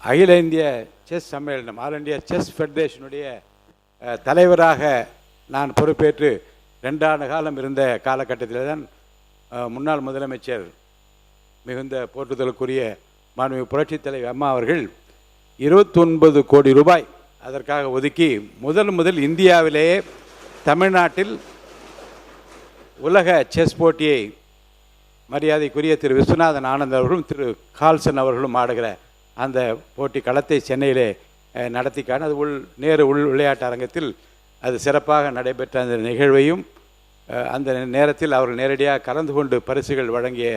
அகில இந்திய செஸ் சம்மேளனம், ஆல் இந்தியா செஸ் ஃபெடரேஷனுடைய தலைவராக நான் பொறுப்பேற்று 2 ஆண்டு காலம் இருந்த காலகட்டத்தில் தான் முன்னாள் முதலமைச்சர் மிகுந்த போற்றுதலுக்குரிய மாண்புமிகு புரட்சித் தலைவர் அம்மா அவர்கள் 29 கோடி ரூபாய் அதற்காக ஒதுக்கி முதல் இந்தியாவிலேயே தமிழ்நாட்டில் உலக செஸ் போட்டியை மரியாதைக்குரிய திரு விஸ்வநாதன் ஆனந்த் அவர்களும் திரு கால்சன் அவர்களும் ஆடுகிற அந்த போட்டி களத்தை சென்னையிலே நடத்திக்கான அது நேரு உள் விளையாட்டு அரங்கத்தில் அது சிறப்பாக நடைபெற்ற அந்த நிகழ்வையும் அந்த நேரத்தில் அவர்கள் நேரடியாக கலந்து கொண்டு பரிசுகள் வழங்கிய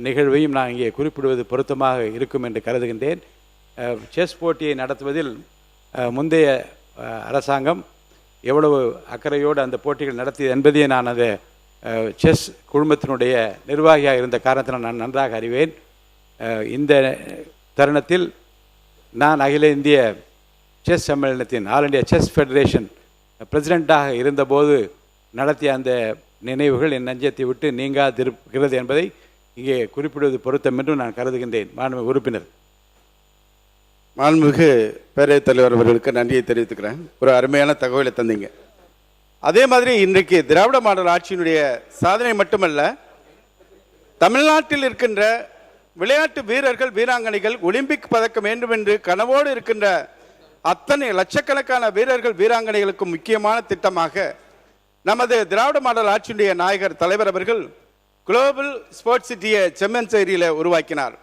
நிகழ்வையும் நான் இங்கே குறிப்பிடுவது பொருத்தமாக இருக்கும் என்று கருதுகின்றேன். செஸ் போட்டியை நடத்துவதில் முந்தைய அரசாங்கம் எவ்வளவு அக்கறையோடு அந்த போட்டிகள் நடத்தியது என்பதையே நான் அந்த செஸ் குழுமத்தினுடைய நிர்வாகியாக இருந்த காரணத்தில் நான் நன்றாக அறிவேன். இந்த தருணத்தில் நான் அகில இந்திய செஸ் சம்மேளனத்தின் ஆல் இண்டியா செஸ் ஃபெடரேஷன் பிரசிடெண்ட்டாக இருந்தபோது நடத்திய அந்த நினைவுகள் என் நெஞ்சத்தை விட்டு நீங்காதிருக்கிறது என்பதை இங்கே குறிப்பிடுவது பொருத்தம் என்று நான் கருதுகின்றேன். மாண்புமிகு உறுப்பினர். மாண்புமிகு பேரவைத் தலைவர் அவர்களுக்கு நன்றியை தெரிவித்துக்கிறேன். ஒரு அருமையான தகவலை தந்தீங்க. அதே மாதிரி இன்றைக்கு திராவிட மாடல் ஆட்சியினுடைய சாதனை மட்டுமல்ல, தமிழ்நாட்டில் இருக்கின்ற விளையாட்டு வீரர்கள் வீராங்கனைகள் ஒலிம்பிக் பதக்கம் வேண்டும் என்று கனவோடு இருக்கின்ற அத்தனை லட்சக்கணக்கான வீரர்கள் வீராங்கனைகளுக்கு முக்கியமான திட்டமாக நமது திராவிட மாடல் ஆட்சியினுடைய நாயகர் தலைவர் அவர்கள் குளோபல் ஸ்போர்ட்ஸ் சிட்டியை செம்மஞ்சேரியில் உருவாக்கினார்.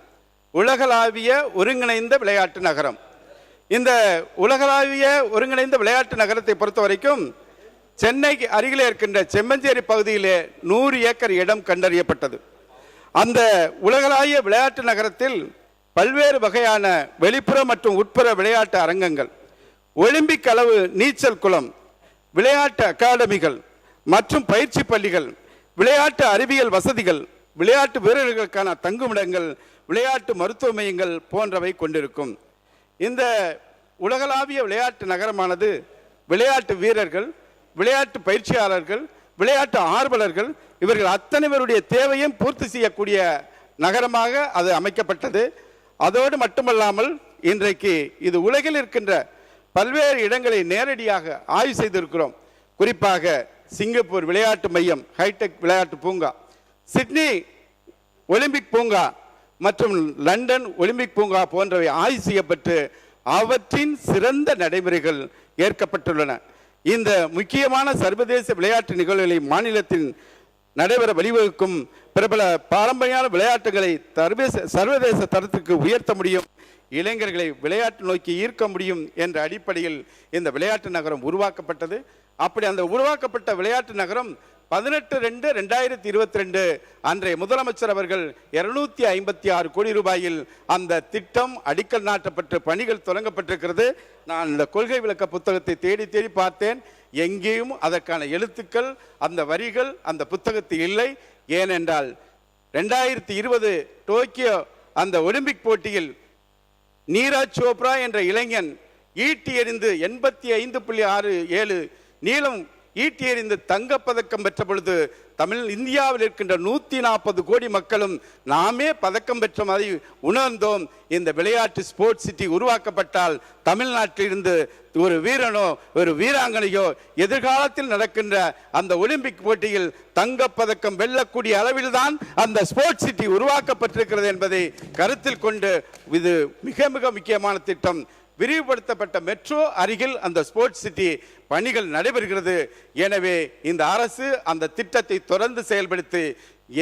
உலகளாவிய ஒருங்கிணைந்த விளையாட்டு நகரம். இந்த உலகளாவிய ஒருங்கிணைந்த விளையாட்டு நகரத்தை பொறுத்த வரைக்கும் சென்னை அருகிலே இருக்கின்ற செம்மஞ்சேரி பகுதியிலே 100 ஏக்கர் இடம் கண்டறியப்பட்டது. அந்த உலகளாவிய விளையாட்டு நகரத்தில் பல்வேறு வகையான வெளிப்புற மற்றும் உட்புற விளையாட்டு அரங்கங்கள், ஒலிம்பிக் அளவு நீச்சல் குளம், விளையாட்டு அகாடமிகள் மற்றும் பயிற்சி பள்ளிகள், விளையாட்டு அறிவியல் வசதிகள், விளையாட்டு வீரர்களுக்கான தங்குமிடங்கள், விளையாட்டு மருத்துவ மையங்கள் போன்றவை கொண்டிருக்கும். இந்த உலகளாவிய விளையாட்டு நகரமானது விளையாட்டு வீரர்கள், விளையாட்டு பயிற்சியாளர்கள், விளையாட்டு ஆர்வலர்கள் இவர்கள் அத்தனை பேருடைய தேவையும் பூர்த்தி செய்யக்கூடிய நகரமாக அது அமைக்கப்பட்டது. அதோடு மட்டுமல்லாமல் இன்றைக்கு இது உலகில் இருக்கின்ற பல்வேறு இடங்களை நேரடியாக ஆய்வு செய்திருக்கிறோம். குறிப்பாக சிங்கப்பூர் விளையாட்டு மையம், ஹைடெக் விளையாட்டு பூங்கா, சிட்னி ஒலிம்பிக் பூங்கா மற்றும் லண்டன் ஒலிம்பிக் பூங்கா போன்றவை ஆய்வு செய்யப்பட்டு அவற்றின் சிறந்த நடைமுறைகள் ஏற்கப்பட்டுள்ளன. இந்த முக்கியமான சர்வதேச விளையாட்டு நிகழ்வுகளை மாநிலத்தின் நடைபெற வழிவகுக்கும் பிரபல பாரம்பரியான விளையாட்டுகளை சர்வதேச தரத்திற்கு உயர்த்த முடியும், இளைஞர்களை விளையாட்டு நோக்கி ஈர்க்க முடியும் என்ற அடிப்படையில் இந்த விளையாட்டு நகரம் உருவாக்கப்பட்டது. அப்படி அந்த உருவாக்கப்பட்ட விளையாட்டு நகரம் 18/2/2022 அன்றைய முதலமைச்சர் அவர்கள் 256 கோடி ரூபாயில் அந்த திட்டம் அடிக்கல் நாட்டப்பட்டு பணிகள் தொடங்கப்பட்டிருக்கிறது. நான் இந்த கொள்கை விளக்க புத்தகத்தை தேடி தேடி பார்த்தேன். எங்கேயும் அதற்கான எழுத்துக்கள், அந்த வரிகள் அந்த புத்தகத்தில் இல்லை. ஏனென்றால் 2020 டோக்கியோ அந்த ஒலிம்பிக் போட்டியில் நீரஜ் சோப்ரா என்ற இளைஞன் ஈட்டி எறிந்து 85.67 நீளம் ஈட்டி எறிந்து தங்கப்பதக்கம் பெற்ற பொழுது இந்தியாவில் இருக்கின்ற 140 கோடி மக்களும் நாமே பதக்கம் பெற்ற மாதிரி உணர்ந்தோம். இந்த விளையாட்டு ஸ்போர்ட்ஸ் சிட்டி உருவாக்கப்பட்டால் தமிழ்நாட்டிலிருந்து ஒரு வீரனோ ஒரு வீராங்கனையோ எதிர்காலத்தில் நடக்கின்ற அந்த ஒலிம்பிக் போட்டியில் தங்கப்பதக்கம் வெல்லக்கூடிய அளவில் தான் அந்த ஸ்போர்ட்ஸ் சிட்டி உருவாக்கப்பட்டிருக்கிறது என்பதை கருத்தில் கொண்டு இது மிக மிக முக்கியமான திட்டம். விரிவுபடுத்தப்பட்ட மெட்ரோ அருகில் அந்த ஸ்போர்ட்ஸ் சிட்டி பணிகள் நடைபெறுகிறது. எனவே இந்த அரசு அந்த திட்டத்தை தொடர்ந்து செயல்படுத்தி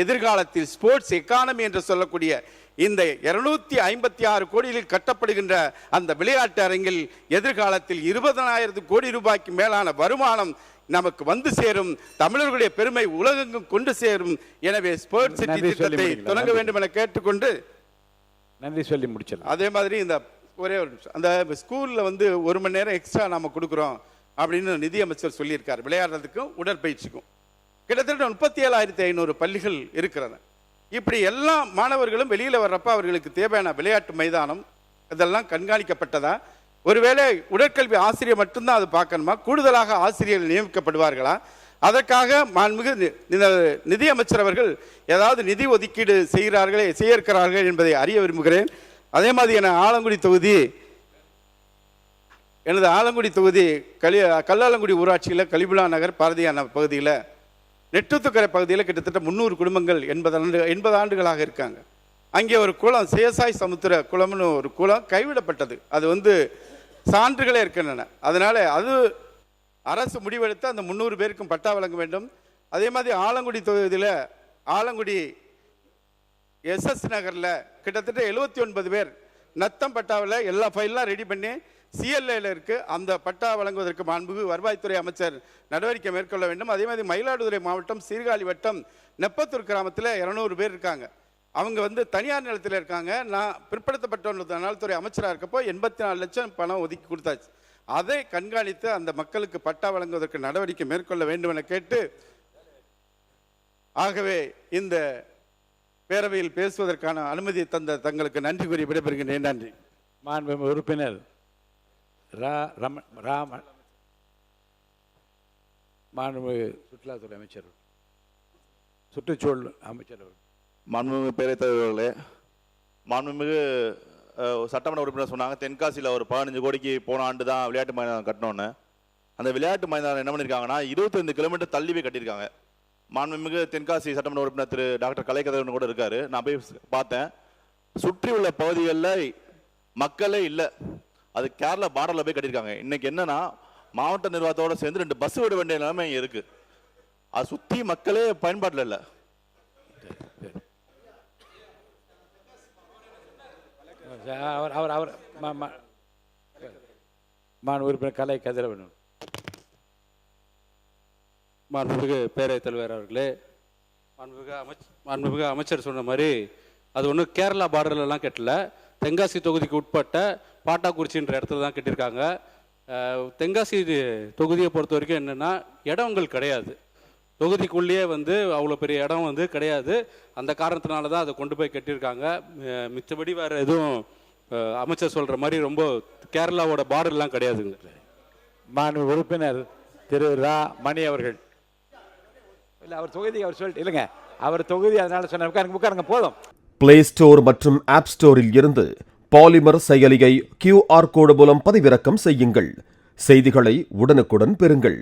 எதிர்காலத்தில் ஸ்போர்ட்ஸ் எக்கானமி என்று சொல்லக்கூடிய இந்த 256 கோடியில் கட்டப்படுகின்ற அந்த விளையாட்டு அரங்கில் எதிர்காலத்தில் 20,000 கோடி ரூபாய்க்கு மேலான வருமானம் நமக்கு வந்து சேரும். தமிழர்களுடைய பெருமை உலகெங்கும் கொண்டு சேரும். எனவே ஸ்போர்ட்ஸ் சிட்டி திட்டத்தை தொடங்க வேண்டும் என கேட்டுக்கொண்டு நன்றி சொல்லி முடிச்சலாம். அதே மாதிரி இந்த ஒரே ஒரு நிமிஷம், அந்த ஸ்கூலில் 1 மணி நேரம் எக்ஸ்ட்ரா நம்ம கொடுக்குறோம் அப்படின்னு நிதியமைச்சர் சொல்லியிருக்கார். விளையாடுறதுக்கும் உடற்பயிற்சிக்கும் கிட்டத்தட்ட 37,500 பள்ளிகள் இருக்கிறது. இப்படி எல்லா மாணவர்களும் வெளியில் வர்றப்ப அவர்களுக்கு தேவையான விளையாட்டு மைதானம் இதெல்லாம் கண்காணிக்கப்பட்டதா? ஒருவேளை உடற்கல்வி ஆசிரியர் மட்டும்தான் அது பார்க்கணுமா? கூடுதலாக ஆசிரியர்கள் நியமிக்கப்படுவார்களா? அதற்காக மாண்புமிகு நிதியமைச்சர் அவர்கள் ஏதாவது நிதி ஒதுக்கீடு செய்ய இருக்கிறார்கள் என்பதை அறிய விரும்புகிறேன். அதே மாதிரி எனது ஆலங்குடி தொகுதி கல்லாலங்குடி ஊராட்சியில் கலிபுலா நகர் பாரதியான பகுதியில் நெட்டுத்துக்கரை பகுதியில் கிட்டத்தட்ட 300 குடும்பங்கள் 80 ஆண்டுகளாக இருக்காங்க. அங்கே ஒரு குளம் சேசாய் சமுத்திர குளம்னு ஒரு குளம் கைவிடப்பட்டது. அது சான்றுகளே இருக்கின்றன. அதனால் அது அரசு முடிவெடுத்து அந்த 300 பேருக்கும் பட்டா வழங்க வேண்டும். அதே மாதிரி ஆலங்குடி தொகுதியில் ஆலங்குடி SS நகரில் கிட்டத்தட்ட 79 பேர் நத்தம் பட்டாவில் எல்லா ஃபைல்லாம் ரெடி பண்ணி CLAல இருக்கு. அந்த பட்டா வழங்குவதற்கு மாண்புமிகு வருவாய்த்துறை அமைச்சர் நடவடிக்கை மேற்கொள்ள வேண்டும். அதே மாதிரி மயிலாடுதுறை மாவட்டம் சீர்காழி வட்டம் நெப்பத்தூர் கிராமத்தில் 200 பேர் இருக்காங்க. அவங்க தனியார் நிலத்தில் இருக்காங்க. நான் பிற்படுத்தப்பட்ட நலத்துறை அமைச்சராக இருக்கப்போ 84 லட்சம் பணம் ஒதுக்கி கொடுத்தாச்சு. அதை கண்காணித்து அந்த மக்களுக்கு பட்டா வழங்குவதற்கு நடவடிக்கை மேற்கொள்ள வேண்டும் என கேட்டு, ஆகவே இந்த பேரவையில் பேசுவதற்கான அனுமதி தந்த தங்களுக்கு நன்றி கூறி விடைபெறுகின்றேன். நன்றி. மாண்புமிகு உறுப்பினர் மாண்புமிகு சுற்றுலாத்துறை அமைச்சர், சுற்றுச்சூழல் அமைச்சர், மாண்புமிகு பேரவைத் தலைவர்களே, மாண்புமிகு சட்டமன்ற உறுப்பினர் சொன்னாங்க தென்காசியில் ஒரு 15 கோடிக்கு போன ஆண்டு தான் விளையாட்டு மைதானம் கட்டணும்னு. அந்த விளையாட்டு மைதானம் என்ன பண்ணியிருக்காங்கன்னா 25 கிலோமீட்டர் தள்ளி போய் கட்டியிருக்காங்க. மாண்புமிகு தென்காசி சட்டமன்ற உறுப்பினர் திரு டாக்டர் கலைக்கதிரவன் கூட இருக்காரு. நான் போய் பார்த்தேன். சுற்றி உள்ள பகுதிகளில் மக்களே இல்லை. அது கேரளா பார்டரில் போய் கட்டியிருக்காங்க. இன்னைக்கு என்னன்னா மாவட்ட நிர்வாகத்தோடு சேர்ந்து 2 பஸ் விட வேண்டிய நிலைமை இருக்கு. அது சுற்றி மக்களே பயன்பாட்டில் இல்லை. உறுப்பினர் கலை கதிரவன். மாண்புமிகு பேரவைத் தலைவர் அவர்களே, மாண்புமிகு அமைச்சர் சொன்ன மாதிரி அது ஒன்றும் கேரளா பார்டர்லாம் கட்டல. தென்காசி தொகுதிக்கு உட்பட்ட பாட்டாக்குறிச்சின்ற இடத்துல தான் கட்டியிருக்காங்க. தென்காசி தொகுதியை பொறுத்த வரைக்கும் என்னென்னா இடங்கள் கிடையாது. தொகுதிக்குள்ளேயே அவ்வளோ பெரிய இடம் கிடையாது. அந்த காரணத்தினால தான் அதை கொண்டு போய் கட்டியிருக்காங்க. மிச்சபடி வேறு எதுவும் அமைச்சர் சொல்கிற மாதிரி ரொம்ப கேரளாவோட பார்டர்லாம் கிடையாதுங்க. மாண்பு உறுப்பினர் திரு மணி அவர்கள். இல்லை, அவர் தொகுதி அவர் சொல்லிட்டு இல்லைங்க, அவர் தொகுதி அதனால சொன்ன உட்காருங்க போதும். பிளே ஸ்டோர் மற்றும் ஆப் ஸ்டோரில் இருந்து பாலிமர் செயலியை QR கோடு மூலம் பதிவிறக்கம் செய்யுங்கள். செய்திகளை உடனுக்குடன் பெறுங்கள்.